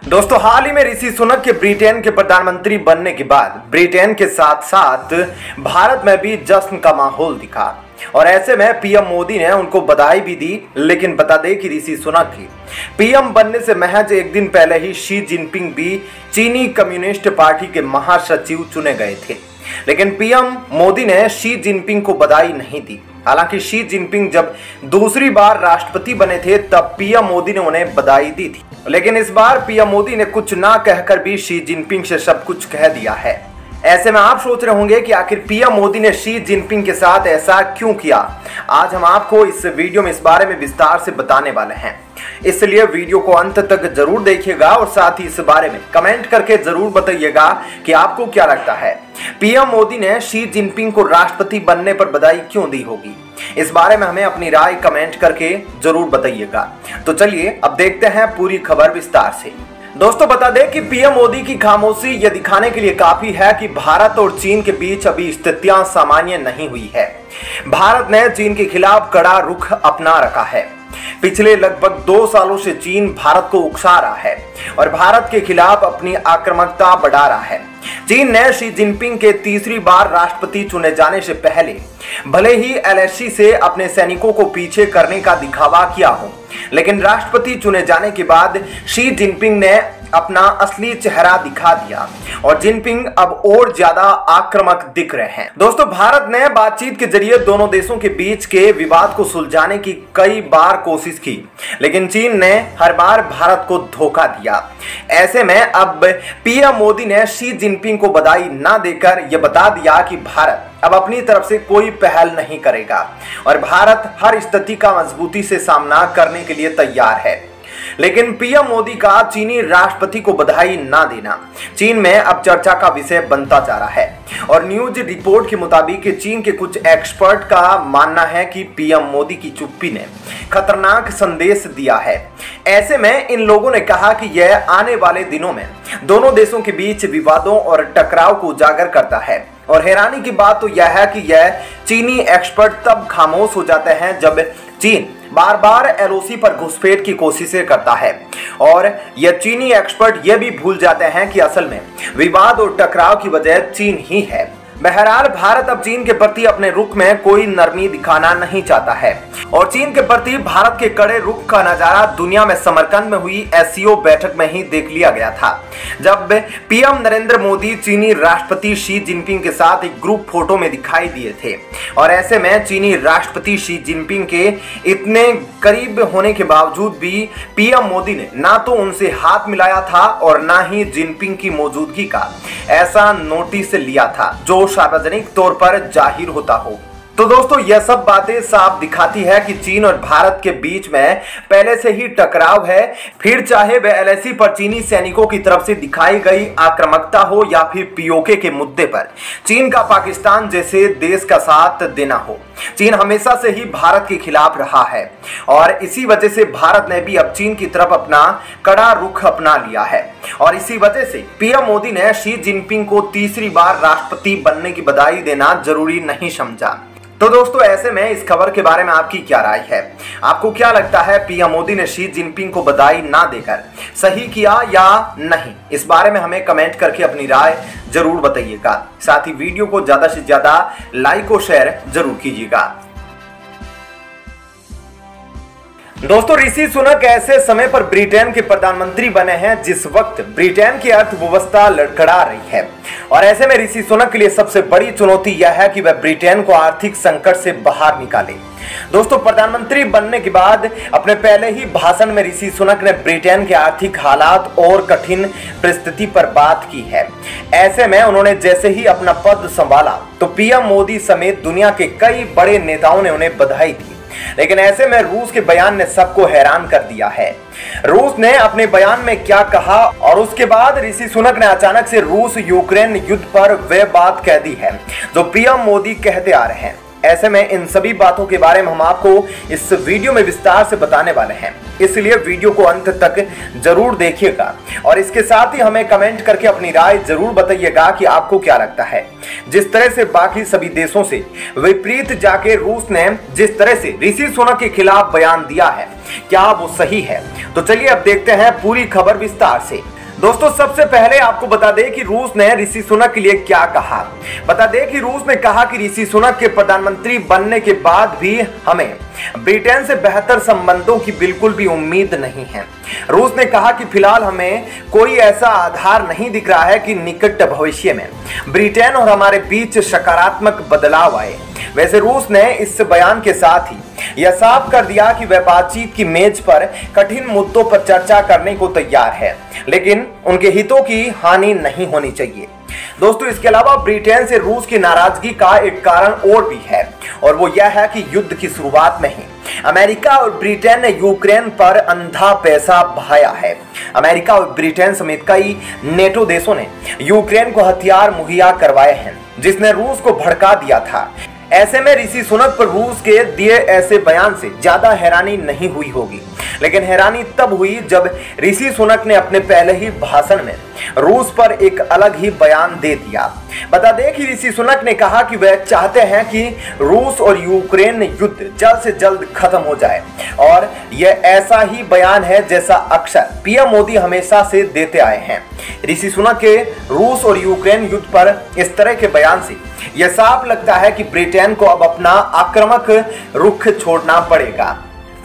दोस्तों, हाल ही में ऋषि सुनक के ब्रिटेन के प्रधानमंत्री बनने के बाद ब्रिटेन के साथ साथ भारत में भी जश्न का माहौल दिखा और ऐसे में पीएम मोदी ने उनको बधाई भी दी। लेकिन बता दें कि ऋषि सुनक की पीएम बनने से महज एक दिन पहले ही शी जिनपिंग भी चीनी कम्युनिस्ट पार्टी के महासचिव चुने गए थे। लेकिन पीएम मोदी ने शी जिनपिंग को बधाई नहीं दी। हालांकि शी जिनपिंग जब दूसरी बार राष्ट्रपति बने थे तब पीएम मोदी ने उन्हें बधाई दी थी, लेकिन इस बार पीएम मोदी ने कुछ ना कहकर भी शी जिनपिंग से सब कुछ कह दिया है। ऐसे में आप सोच रहे होंगे कि आखिर पीएम मोदी ने शी जिनपिंग के साथ ऐसा क्यों किया। आज हम आपको इस वीडियो में इस बारे में विस्तार से बताने वाले हैं, इसलिए वीडियो को अंत तक जरूर देखिएगा और साथ ही इस बारे में कमेंट करके जरूर बताइएगा कि आपको क्या लगता है पीएम मोदी ने शी जिनपिंग को राष्ट्रपति बनने पर बधाई क्यों दी होगी। इस बारे में हमें अपनी राय कमेंट करके जरूर बताइएगा। तो चलिए अब देखते हैं पूरी खबर विस्तार से। दोस्तों, बता दें कि पीएम मोदी की खामोशी यह दिखाने के लिए काफी है कि भारत और चीन के बीच अभी स्थितियां सामान्य नहीं हुई है। भारत ने चीन के खिलाफ कड़ा रुख अपना रखा है। पिछले लगभग 2 सालों से चीन भारत को उकसा रहा है और भारत के खिलाफ अपनी आक्रामकता बढ़ा रहा है। चीन ने शी जिनपिंग के तीसरी बार राष्ट्रपति चुने जाने से पहले भले ही एलएसी से अपने सैनिकों को पीछे करने का दिखावा किया हो, लेकिन राष्ट्रपति चुने जाने के बाद शी जिनपिंग ने अपना असली चेहरा दिखा दिया और जिनपिंग अब और ज्यादा आक्रामक दिख रहे हैं। दोस्तों, भारत ने बातचीत के जरिए दोनों देशों के बीच के विवाद को सुलझाने की कई बार कोशिश की, लेकिन चीन ने हर बार भारत को धोखा दिया। ऐसे में अब पीएम मोदी ने शी जिनपिंग को बधाई ना देकर यह बता दिया कि भारत अब अपनी तरफ से कोई पहल नहीं करेगा और भारत हर स्थिति का मजबूती से सामना करने के लिए तैयार है। लेकिन पीएम मोदी का चीनी राष्ट्रपति को बधाई ना देना चीन में अब चर्चा का विषय बनता जा रहा है और न्यूज रिपोर्ट के मुताबिक चीन के कुछ एक्सपर्ट का मानना है कि पीएम मोदी की चुप्पी ने खतरनाक संदेश दिया है। ऐसे में इन लोगों ने कहा कि यह आने वाले दिनों में दोनों देशों के बीच विवादों और टकराव को उजागर करता है। और हैरानी की बात तो यह है कि यह चीनी एक्सपर्ट तब खामोश हो जाते हैं जब चीन बार बार एलओसी पर घुसपैठ की कोशिशें करता है और यह चीनी एक्सपर्ट यह भी भूल जाते हैं कि असल में विवाद और टकराव की वजह चीन ही है। बहरहाल, भारत अब चीन के प्रति अपने रुख में कोई नरमी दिखाना नहीं चाहता है और चीन के प्रति भारत के कड़े रुख का नजारा दुनिया में समरकंद में हुई एससीओ बैठक में ही देख लिया गया था, जब पीएम नरेंद्र मोदी चीनी राष्ट्रपति शी जिनपिंग के साथ एक ग्रुप फोटो में दिखाई दिए थे। और ऐसे में चीनी राष्ट्रपति शी जिनपिंग के इतने करीब होने के बावजूद भी पीएम मोदी ने ना तो उनसे हाथ मिलाया था और ना ही जिनपिंग की मौजूदगी का ऐसा नोटिस लिया था जो सार्वजनिक तौर पर जाहिर होता हो। तो दोस्तों, यह सब बातें साफ दिखाती है कि चीन और भारत के बीच में पहले से ही टकराव है, फिर चाहे वह एलएसी पर चीनी सैनिकों की तरफ से दिखाई गई आक्रामकता हो या फिर पीओके के मुद्दे पर चीन का पाकिस्तान जैसे देश का साथ देना हो। चीन हमेशा से ही भारत के खिलाफ रहा है और इसी वजह से भारत ने भी अब चीन की तरफ अपना कड़ा रुख अपना लिया है और इसी वजह से पीएम मोदी ने शी जिनपिंग को तीसरी बार राष्ट्रपति बनने की बधाई देना जरूरी नहीं समझा। तो दोस्तों, ऐसे में इस खबर के बारे में आपकी क्या राय है? आपको क्या लगता है पीएम मोदी ने शी जिनपिंग को बधाई ना देकर सही किया या नहीं? इस बारे में हमें कमेंट करके अपनी राय जरूर बताइएगा। साथ ही वीडियो को ज्यादा से ज्यादा लाइक और शेयर जरूर कीजिएगा। दोस्तों, ऋषि सुनक ऐसे समय पर ब्रिटेन के प्रधानमंत्री बने हैं जिस वक्त ब्रिटेन की अर्थव्यवस्था लड़खड़ा रही है और ऐसे में ऋषि सुनक के लिए सबसे बड़ी चुनौती यह है कि वह ब्रिटेन को आर्थिक संकट से बाहर निकाले। दोस्तों, प्रधानमंत्री बनने के बाद अपने पहले ही भाषण में ऋषि सुनक ने ब्रिटेन के आर्थिक हालात और कठिन परिस्थिति पर बात की है। ऐसे में उन्होंने जैसे ही अपना पद संभाला तो पीएम मोदी समेत दुनिया के कई बड़े नेताओं ने उन्हें बधाई दी, लेकिन ऐसे में रूस के बयान ने सबको हैरान कर दिया है। रूस ने अपने बयान में क्या कहा और उसके बाद ऋषि सुनक ने अचानक से रूस यूक्रेन युद्ध पर वह बात कह दी है जो पीएम मोदी कहते आ रहे हैं। ऐसे में इन सभी बातों के बारे में हम आपको इस वीडियो में विस्तार से बताने वाले हैं, इसलिए वीडियो को अंत तक जरूर देखिएगा और इसके साथ ही हमें कमेंट करके अपनी राय जरूर बताइएगा कि आपको क्या लगता है। जिस तरह से बाकी सभी देशों से विपरीत जाके रूस ने जिस तरह से ऋषि सुनक के खिलाफ बयान दिया है, क्या वो सही है? तो चलिए अब देखते हैं पूरी खबर विस्तार से। दोस्तों, सबसे पहले आपको बता दें कि रूस ने ऋषि सुनक के लिए क्या कहा। बता दें कि रूस ने कहा कि ऋषि सुनक के प्रधानमंत्री बनने के बाद भी हमें ब्रिटेन से बेहतर संबंधों की बिल्कुल भी उम्मीद नहीं है। रूस ने कहा कि फिलहाल हमें कोई ऐसा आधार नहीं दिख रहा है कि निकट भविष्य में ब्रिटेन और हमारे बीच सकारात्मक बदलाव आए। वैसे रूस ने इस बयान के साथ ही यह साफ कर दिया कि वह बातचीत की मेज पर कठिन मुद्दों पर चर्चा करने को तैयार है, लेकिन उनके हितों की हानि नहीं होनी चाहिए। दोस्तों, इसके अलावा ब्रिटेन से रूस की नाराजगी का एक कारण और भी है और वो यह है कि युद्ध की शुरुआत में ही अमेरिका और ब्रिटेन ने यूक्रेन पर अंधा पैसा बहाया है। अमेरिका और ब्रिटेन समेत कई नेटो देशों ने यूक्रेन को हथियार मुहैया करवाए हैं, जिसने रूस को भड़का दिया था। ऐसे में ऋषि सुनक पर रूस के दिए ऐसे बयान से ज्यादा हैरानी नहीं हुई होगी, लेकिन हैरानी तब हुई जब ऋषि सुनक ने अपने पहले ही भाषण में रूस पर एक अलग ही बयान दे दिया। बता दें कि ऋषि सुनक ने कहा कि वह चाहते हैं कि रूस और यूक्रेन युद्ध जल्द से जल्द खत्म हो जाए और यह ऐसा ही बयान है जैसा अक्सर पीएम मोदी हमेशा से देते आए हैं। ऋषि सुनक के रूस और यूक्रेन युद्ध पर इस तरह के बयान से यह साफ लगता है कि ब्रिटेन को अब अपना आक्रामक रुख छोड़ना पड़ेगा।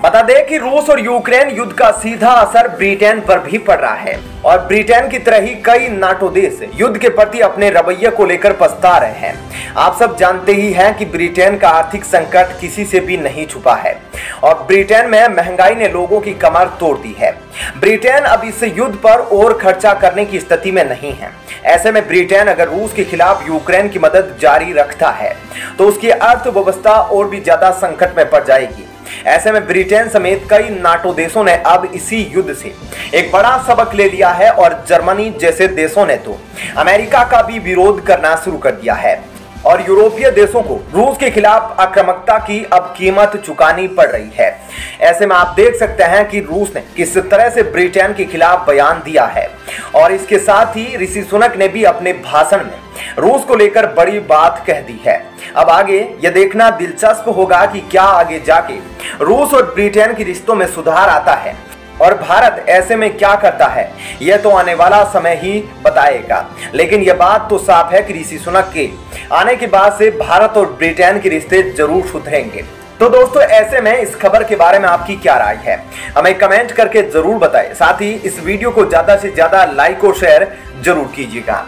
बता दें कि रूस और यूक्रेन युद्ध का सीधा असर ब्रिटेन पर भी पड़ रहा है और ब्रिटेन की तरह ही कई नाटो देश युद्ध के प्रति अपने रवैये को लेकर पछता रहे हैं। आप सब जानते ही हैं कि ब्रिटेन का आर्थिक संकट किसी से भी नहीं छुपा है और ब्रिटेन में महंगाई ने लोगों की कमर तोड़ दी है। ब्रिटेन अब इस युद्ध पर और खर्चा करने की स्थिति में नहीं है। ऐसे में ब्रिटेन अगर रूस के खिलाफ यूक्रेन की मदद जारी रखता है तो उसकी अर्थव्यवस्था और भी ज्यादा संकट में पड़ जाएगी। ऐसे में ब्रिटेन समेत कई नाटो देशों ने अब इसी युद्ध से एक बड़ा सबक ले लिया है और जर्मनी जैसे देशों ने तो अमेरिका का भी विरोध करना शुरू कर दिया है और यूरोपीय देशों को रूस के खिलाफ आक्रामकता की अब कीमत चुकानी पड़ रही है। ऐसे में आप देख सकते हैं कि रूस ने किस तरह से ब्रिटेन के खिलाफ बयान दिया है और इसके साथ ही ऋषि सुनक ने भी अपने भाषण में रूस को लेकर बड़ी बात कह दी है। अब आगे यह देखना दिलचस्प होगा कि क्या आगे जाके रूस और ब्रिटेन के रिश्तों में सुधार आता है और भारत ऐसे में क्या करता है, यह तो आने वाला समय ही बताएगा। लेकिन यह बात तो साफ है कि ऋषि सुनक के आने के बाद से भारत और ब्रिटेन के रिश्ते जरूर सुधरेंगे। तो दोस्तों, ऐसे में इस खबर के बारे में आपकी क्या राय है, हमें कमेंट करके जरूर बताएं। साथ ही इस वीडियो को ज्यादा से ज्यादा लाइक और शेयर जरूर कीजिएगा।